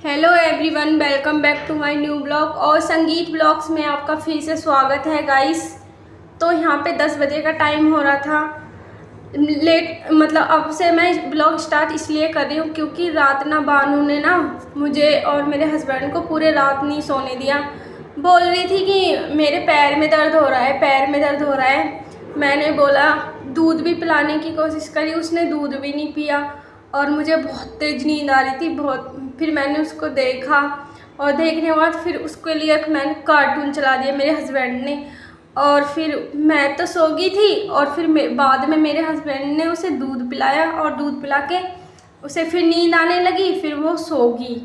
Hello everyone, welcome back to my new blog और संगीत blogs में आपका फिर से स्वागत है गाइस। तो यहाँ पे 10 बजे का टाइम हो रहा था लेट, मतलब अब से मैं ब्लॉग स्टार्ट इसलिए कर रही हूँ क्योंकि रात ना बानू ने ना मुझे और मेरे हस्बैंड को पूरे रात नहीं सोने दिया। बोल रही थी कि मेरे पैर में दर्द हो रहा है, पैर में दर्द हो रहा है। मैंने बोला, दूध भी पिलाने की कोशिश करी, उसने दूध भी नहीं पिया और मुझे बहुत तेज़ नींद आ रही थी बहुत। फिर मैंने उसको देखा और देखने के बाद फिर उसके लिए मैंने कार्टून चला दिया मेरे हस्बैंड ने, और फिर मैं तो सो गई थी। और फिर बाद में मेरे हस्बैंड ने उसे दूध पिलाया और दूध पिला के उसे फिर नींद आने लगी, फिर वो सो गई,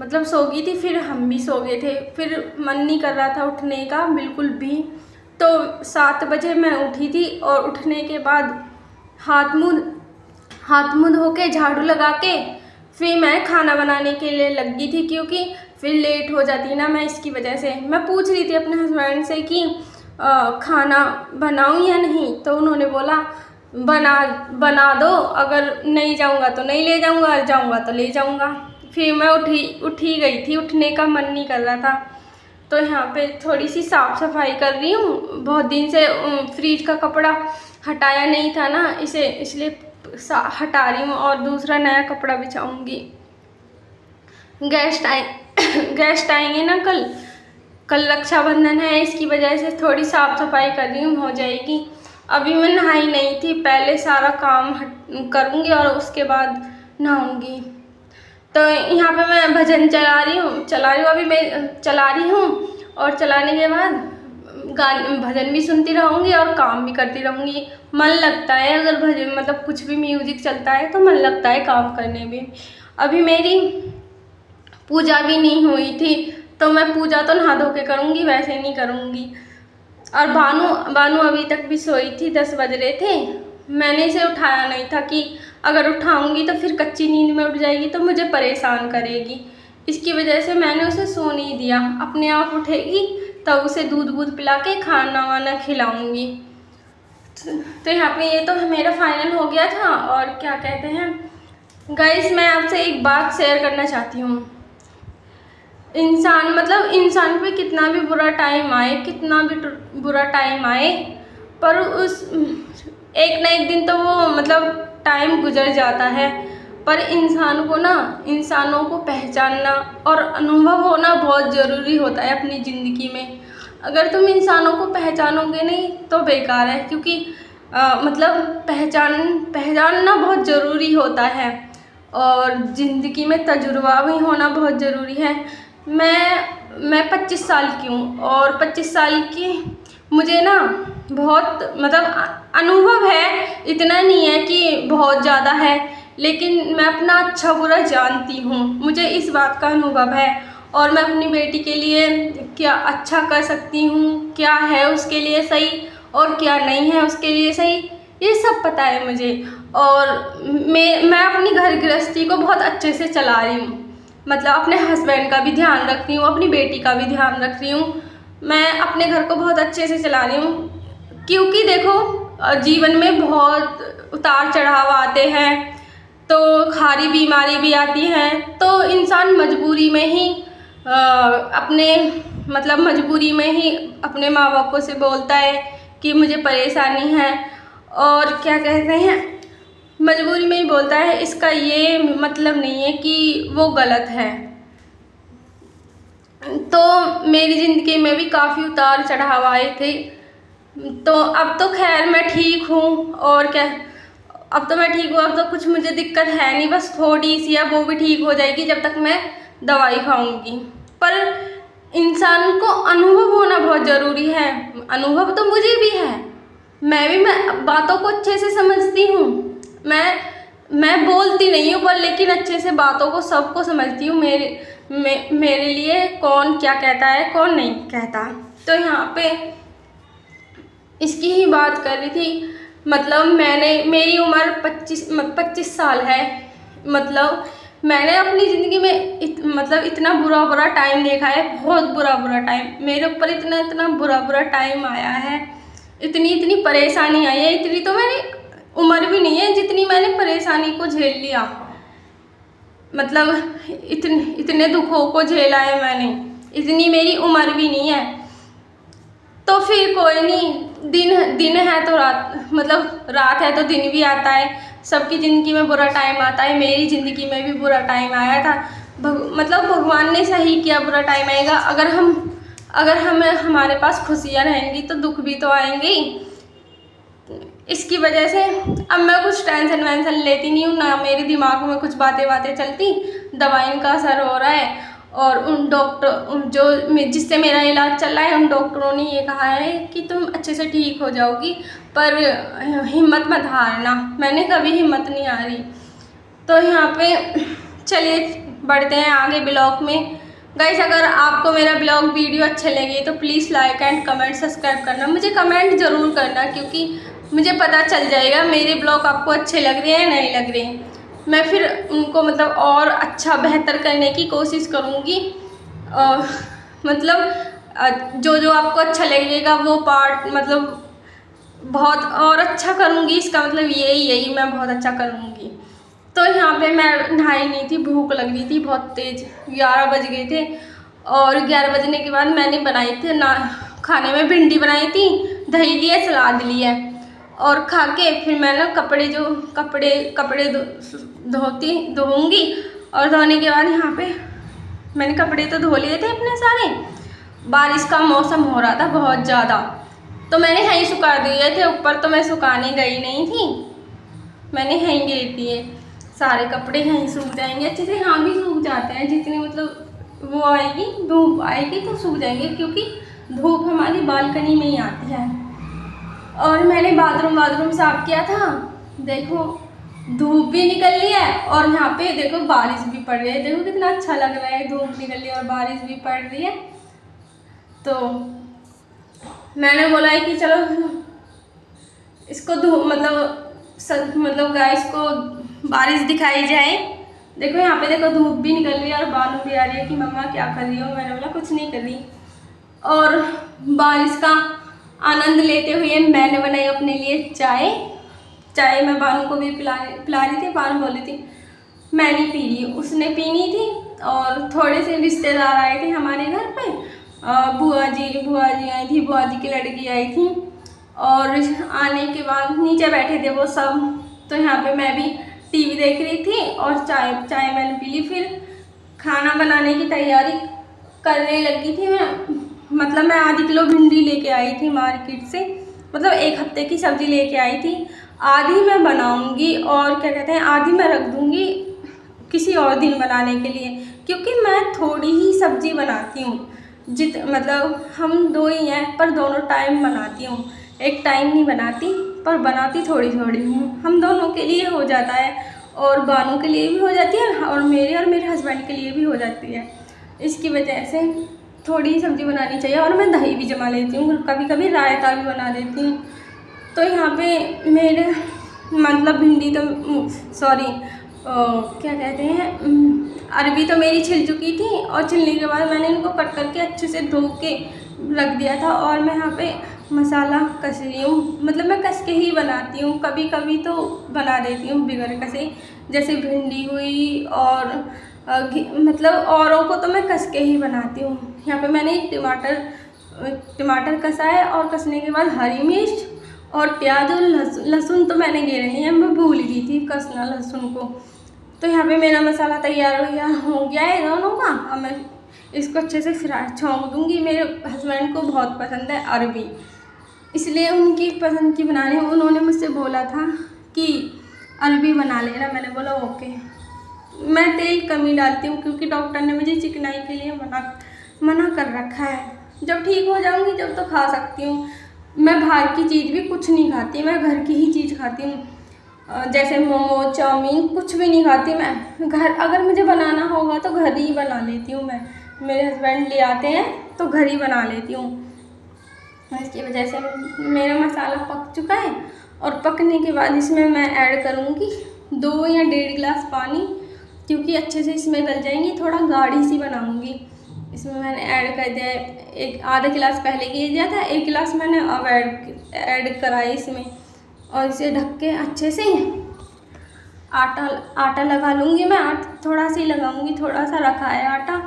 मतलब सो गई थी। फिर हम भी सो गए थे, फिर मन नहीं कर रहा था उठने का बिल्कुल भी। तो 7 बजे मैं उठी थी और उठने के बाद हाथ मुँह धो के झाड़ू लगा के फिर मैं खाना बनाने के लिए लग गई थी क्योंकि फिर लेट हो जाती ना मैं, इसकी वजह से। मैं पूछ रही थी अपने हस्बैंड से कि खाना बनाऊं या नहीं, तो उन्होंने बोला बना दो, अगर नहीं जाऊंगा तो नहीं ले जाऊंगा और जाऊंगा तो ले जाऊंगा। फिर मैं उठी गई थी, उठने का मन नहीं कर रहा था। तो यहाँ पे थोड़ी सी साफ़ सफाई कर रही हूँ। बहुत दिन से फ्रिज का कपड़ा हटाया नहीं था ना, इसलिए हटा रही हूँ और दूसरा नया कपड़ा बिछाऊँगी। गेस्ट आएंगे ना कल रक्षाबंधन है, इसकी वजह से थोड़ी साफ़ सफाई कर रही हूँ, हो जाएगी। अभी मैं नहाई नहीं थी, पहले सारा काम करूँगी और उसके बाद नहाऊँगी। तो यहाँ पे मैं भजन चला रही हूँ अभी मैं चला रही हूँ और चलाने के बाद भजन भी सुनती रहूँगी और काम भी करती रहूँगी। मन लगता है अगर भजन, मतलब कुछ भी म्यूजिक चलता है तो मन लगता है काम करने में। अभी मेरी पूजा भी नहीं हुई थी, तो मैं पूजा तो नहा धो के करूँगी, वैसे नहीं करूँगी। और बानू अभी तक भी सोई थी, 10 बज रहे थे। मैंने इसे उठाया नहीं था कि अगर उठाऊँगी तो फिर कच्ची नींद में उठ जाएगी तो मुझे परेशान करेगी। इसकी वजह से मैंने उसे सो नहीं दिया। अपने आप उठेगी तब उसे दूध पिला के खाना वाना खिलाऊँगी। तो यहाँ पे ये तो मेरा फाइनल हो गया था। और क्या कहते हैं गाइस, मैं आपसे एक बात शेयर करना चाहती हूँ। इंसान पे कितना भी बुरा टाइम आए, बुरा टाइम आए, पर उस एक ना एक दिन तो वो टाइम गुजर जाता है। पर इंसानों को पहचानना और अनुभव होना बहुत ज़रूरी होता है अपनी ज़िंदगी में। अगर तुम इंसानों को पहचानोगे नहीं तो बेकार है, क्योंकि पहचानना बहुत ज़रूरी होता है और ज़िंदगी में तजुर्बा भी होना बहुत ज़रूरी है। मैं 25 साल की हूँ और 25 साल की मुझे ना बहुत अनुभव है। इतना नहीं है कि बहुत ज़्यादा है, लेकिन मैं अपना अच्छा बुरा जानती हूँ, मुझे इस बात का अनुभव है। और मैं अपनी बेटी के लिए क्या अच्छा कर सकती हूँ, क्या है उसके लिए सही और क्या नहीं है उसके लिए सही, ये सब पता है मुझे। और मैं अपनी घर गृहस्थी को बहुत अच्छे से चला रही हूँ, अपने हस्बैंड का भी ध्यान रख रही हूँ, अपनी बेटी का भी ध्यान रख रही हूँ। मैं अपने घर को बहुत अच्छे से चला रही हूँ, क्योंकि देखो जीवन में बहुत उतार चढ़ाव आते हैं, तो खारी बीमारी भी आती है। तो इंसान मजबूरी में ही अपने माँ बापों से बोलता है कि मुझे परेशानी है, और क्या कहते हैं मजबूरी में ही बोलता है। इसका ये मतलब नहीं है कि वो गलत है। तो मेरी ज़िंदगी में भी काफ़ी उतार चढ़ाव आए थे, तो अब तो खैर मैं ठीक हूँ। और क्या, अब तो मैं ठीक हूँ, अब तो कुछ मुझे दिक्कत है नहीं, बस थोड़ी सी है, वो भी ठीक हो जाएगी जब तक मैं दवाई खाऊंगी। पर इंसान को अनुभव होना बहुत ज़रूरी है। अनुभव तो मुझे भी है, मैं बातों को अच्छे से समझती हूँ। मैं बोलती नहीं हूँ पर लेकिन अच्छे से बातों को सबको समझती हूँ। मेरे लिए कौन क्या कहता है, कौन नहीं कहता। तो यहाँ पे इसकी ही बात कर रही थी। मेरी उम्र 25 साल है। मैंने अपनी ज़िंदगी में इतना बुरा टाइम देखा है, बहुत बुरा टाइम मेरे ऊपर, इतना बुरा टाइम आया है, इतनी परेशानी आई है। इतनी तो मेरी उम्र भी नहीं है जितनी मैंने परेशानी को झेल लिया। मतलब इतने दुखों को झेला है मैंने, इतनी मेरी उम्र भी नहीं है। तो फिर कोई नहीं, दिन है तो रात, मतलब रात है तो दिन भी आता है। सबकी ज़िंदगी में बुरा टाइम आता है, मेरी ज़िंदगी में भी बुरा टाइम आया था। मतलब भगवान ने सही किया, बुरा टाइम आएगा। अगर हमारे पास खुशियाँ रहेंगी तो दुख भी तो आएंगे ही। इसकी वजह से अब मैं कुछ टेंशन वेंशन लेती नहीं हूँ, ना मेरे दिमाग में कुछ बातें चलती। दवाई का असर हो रहा है, और उन डॉक्टर जिससे मेरा इलाज चल रहा है, उन डॉक्टरों ने ये कहा है कि तुम अच्छे से ठीक हो जाओगी, पर हिम्मत मत हारना। मैंने कभी हिम्मत नहीं हारी। तो यहाँ पे चलिए बढ़ते हैं आगे ब्लॉग में। गाइस, अगर आपको मेरा ब्लॉग वीडियो अच्छे लगे तो please like and comment subscribe करना। मुझे कमेंट ज़रूर करना, क्योंकि मुझे पता चल जाएगा मेरे ब्लॉग आपको अच्छे लग रहे हैं या नहीं लग रहे हैं। मैं फिर उनको मतलब और अच्छा बेहतर करने की कोशिश करूँगी। मतलब जो आपको अच्छा लगेगा वो पार्ट मतलब बहुत और अच्छा करूँगी। इसका मतलब यही मैं बहुत अच्छा करूँगी। तो यहाँ पे मैं नहाई नहीं थी, भूख लग रही थी बहुत तेज़। 11 बज गए थे, और 11 बजने के बाद मैंने बनाई थी ना खाने में भिंडी बनाई थी, दही लिया, सलाद लिया, और खा के फिर मैं ना कपड़े धोऊंगी। और धोने के बाद यहाँ पे मैंने कपड़े तो धो लिए थे अपने सारे। बारिश का मौसम हो रहा था बहुत ज़्यादा, तो मैंने यहीं सुखा दिए थे। ऊपर तो मैं सुखाने गई नहीं थी, मैंने यहीं दे दिए। सारे कपड़े यहीं सूख जाएंगे अच्छे से। यहाँ भी सूख जाते हैं, जितनी मतलब वो आएगी, धूप आएगी तो सूख जाएंगे, क्योंकि धूप हमारी बालकनी में ही आती है। और मैंने बाथरूम साफ किया था, देखो धूप भी निकल रही है, और यहाँ पे देखो बारिश भी पड़ रही है। देखो कितना अच्छा लग रहा है, धूप निकल रही है और बारिश भी पड़ रही है। तो मैंने बोला है कि चलो इसको मतलब गाइस को बारिश दिखाई जाए। देखो यहाँ पे देखो धूप भी निकल रही है, और बानू भी आ रही है कि मम्मा क्या कर रही हो। मैंने बोला कुछ नहीं कर रही। और बारिश का आनंद लेते हुए मैंने बनाई अपने लिए चाय मैं बानू को भी पिला रही थी। बानू बोली थी मैं नहीं पी रही, उसने पीनी थी। और थोड़े से रिश्तेदार आए थे हमारे घर पे, बुआ जी आई थी, बुआ जी की लड़की आई थी। और आने के बाद नीचे बैठे थे वो सब। तो यहाँ पे मैं भी टीवी देख रही थी, और चाय मैंने पी ली। फिर खाना बनाने की तैयारी करने लगी थी मैं। मतलब मैं आधी किलो भिंडी लेके आई थी मार्केट से, मतलब 1 हफ्ते की सब्ज़ी लेके आई थी। आधी मैं बनाऊंगी, और क्या कहते हैं, आधी मैं रख दूंगी किसी और दिन बनाने के लिए, क्योंकि मैं थोड़ी ही सब्ज़ी बनाती हूँ। मतलब हम 2 ही हैं, पर दोनों टाइम बनाती हूँ। एक टाइम नहीं बनाती, पर बनाती थोड़ी हूँ। हम दोनों के लिए हो जाता है, और बानू के लिए भी हो जाती है, और मेरे हस्बैंड के लिए भी हो जाती है। इसकी वजह से थोड़ी ही सब्ज़ी बनानी चाहिए। और मैं दही भी जमा लेती हूँ, कभी कभी रायता भी बना देती हूँ। तो यहाँ पे मेरे मतलब भिंडी तो सॉरी क्या कहते हैं, अरबी तो मेरी छिल चुकी थी, और छिलने के बाद मैंने इनको कट करके अच्छे से धो के रख दिया था। और मैं यहाँ पे मसाला कस रही हूँ, मतलब मैं कस के ही बनाती हूँ। कभी कभी तो बना देती हूँ बिगर कसे, जैसे भिंडी हुई, और मतलब औरों को तो मैं कस के ही बनाती हूँ। यहाँ पे मैंने टमाटर कसा है, और कसने के बाद हरी मिर्च और प्याज और लहसुन तो मैंने गिरे नहीं है, मैं भूल गई थी कसना लहसुन को। तो यहाँ पे मेरा मसाला तैयार हो गया है दोनों का। अब मैं इसको अच्छे से छोंक दूँगी। मेरे हस्बैंड को बहुत पसंद है अरबी, इसलिए उनकी पसंद की बना रही हूँ। उन्होंने मुझसे बोला था कि अरबी बना लेना, मैंने बोला ओके। मैं तेल कम ही डालती हूँ, क्योंकि डॉक्टर ने मुझे चिकनाई के लिए मना कर रखा है। जब ठीक हो जाऊँगी जब तो खा सकती हूँ। मैं बाहर की चीज़ भी कुछ नहीं खाती, मैं घर की ही चीज़ खाती हूँ। जैसे मोमो चाउमीन कुछ भी नहीं खाती मैं। घर अगर मुझे बनाना होगा तो घर ही बना लेती हूँ मैं। मेरे हस्बैंड ले आते हैं तो घर ही बना लेती हूँ। इसकी वजह से मेरा मसाला पक चुका है, और पकने के बाद इसमें मैं ऐड करूँगी 2 या 1.5 गिलास पानी, क्योंकि अच्छे से इसमें गल जाएंगी। थोड़ा गाढ़ी सी बनाऊँगी। इसमें मैंने ऐड कर दिया है आधा गिलास पहले किया था, 1 गिलास मैंने अब ऐड करा है इसमें। और इसे ढक के अच्छे से आटा लगा लूँगी मैं। थोड़ा सा ही लगाऊँगी, थोड़ा सा रखा है आटा।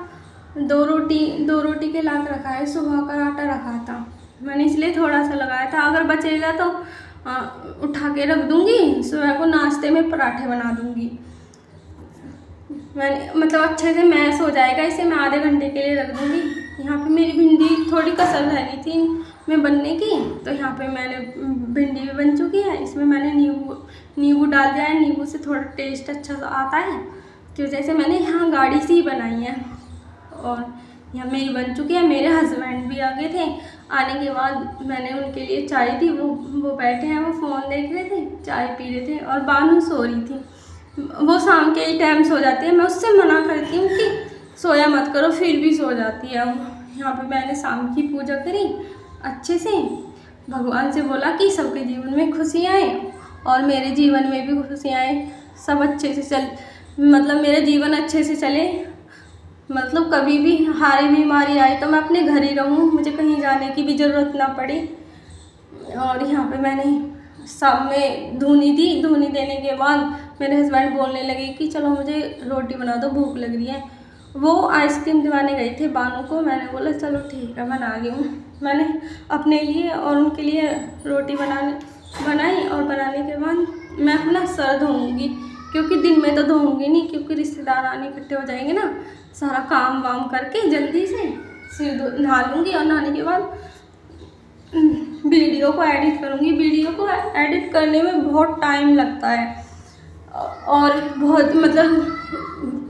दो रोटी के लाख रखा है, सुबह का आटा रखा था मैंने, इसलिए थोड़ा सा लगाया था। अगर बचेगा तो उठा के रख दूँगी, सुबह को नाश्ते में पराठे बना दूँगी। मैंने मतलब अच्छे से मैश हो जाएगा, इसे मैं आधे घंटे के लिए रख दूँगी। यहाँ पे मेरी भिंडी थोड़ी कसर रह गई थी मैं बनने की, तो यहाँ पे मैंने भिंडी भी बन चुकी है। इसमें मैंने नींबू डाल दिया है, नींबू से थोड़ा टेस्ट अच्छा आता है, की वजह से मैंने यहाँ गाढ़ी सी बनाई है। और यहाँ मेरी बन चुकी है। मेरे हस्बैंड भी आ गए थे, आने के बाद मैंने उनके लिए चाय दी। वो बैठे हैं, वो फ़ोन देख रहे थे, चाय पी रहे थे। और बानू सो रही थी, वो शाम के ही टाइम सो जाती है। मैं उससे मना करती हूँ कि सोया मत करो, फिर भी सो जाती है वो। यहाँ पे मैंने शाम की पूजा करी अच्छे से, भगवान से बोला कि सबके जीवन में खुशियाँ आए और मेरे जीवन में भी खुशियाँ आए, सब अच्छे से मतलब मेरा जीवन अच्छे से चले। मतलब कभी भी हारी बीमारी आए तो मैं अपने घर ही रहूँ, मुझे कहीं जाने की भी ज़रूरत ना पड़े। और यहाँ पे मैंने शाम में धुनी दी। धुनी देने के बाद मेरे हस्बैंड बोलने लगे कि चलो मुझे रोटी बना दो, भूख लग रही है। वो आइसक्रीम दिलाने गए थे बानू को। मैंने बोला चलो ठीक है, बना गई हूँ। मैंने अपने लिए और उनके लिए रोटी बनाई और बनाने के बाद मैं अपना सर धोऊँगी, क्योंकि दिन में तो धोऊँगी नहीं, क्योंकि रिश्तेदार आने इकट्ठे हो जाएंगे ना। सारा काम वाम करके जल्दी से सिर नहा लूँगी और नहाने के बाद वीडियो को एडिट करूँगी। वीडियो को एडिट करने में बहुत टाइम लगता है और बहुत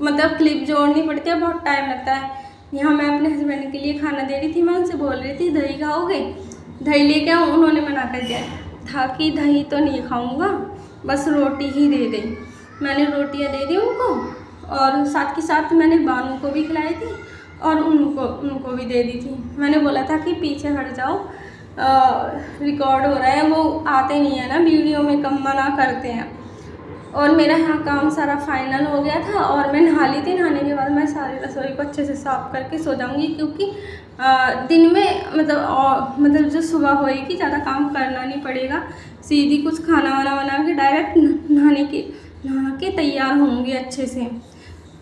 मतलब क्लिप जोड़नी पड़ती है, बहुत टाइम लगता है। यहाँ मैं अपने हस्बैंड के लिए खाना दे रही थी। मैं उनसे बोल रही थी दही खाओगे, दही लेके आऊँ। उन्होंने मना कर दिया था कि दही तो नहीं खाऊँगा, बस रोटी ही दे दें। मैंने रोटियाँ दे दी उनको, और साथ के साथ मैंने बानू को भी खिलाई थी और उनको भी दे दी थी। मैंने बोला था कि पीछे हट जाओ, रिकॉर्ड हो रहा है, वो आते नहीं है ना वीडियो में, कम मना करते हैं। और मेरा यहाँ काम सारा फाइनल हो गया था और मैं नहा ली थी। नहाने के बाद मैं सारी रसोई को अच्छे से साफ़ करके सो जाऊँगी, क्योंकि दिन में मतलब जो सुबह होएगी ज़्यादा काम करना नहीं पड़ेगा। सीधी कुछ खाना वाना बना के डायरेक्ट नहा के तैयार होंगी अच्छे से।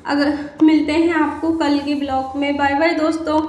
अगर मिलते हैं आपको कल के ब्लॉग में। बाय बाय दोस्तों।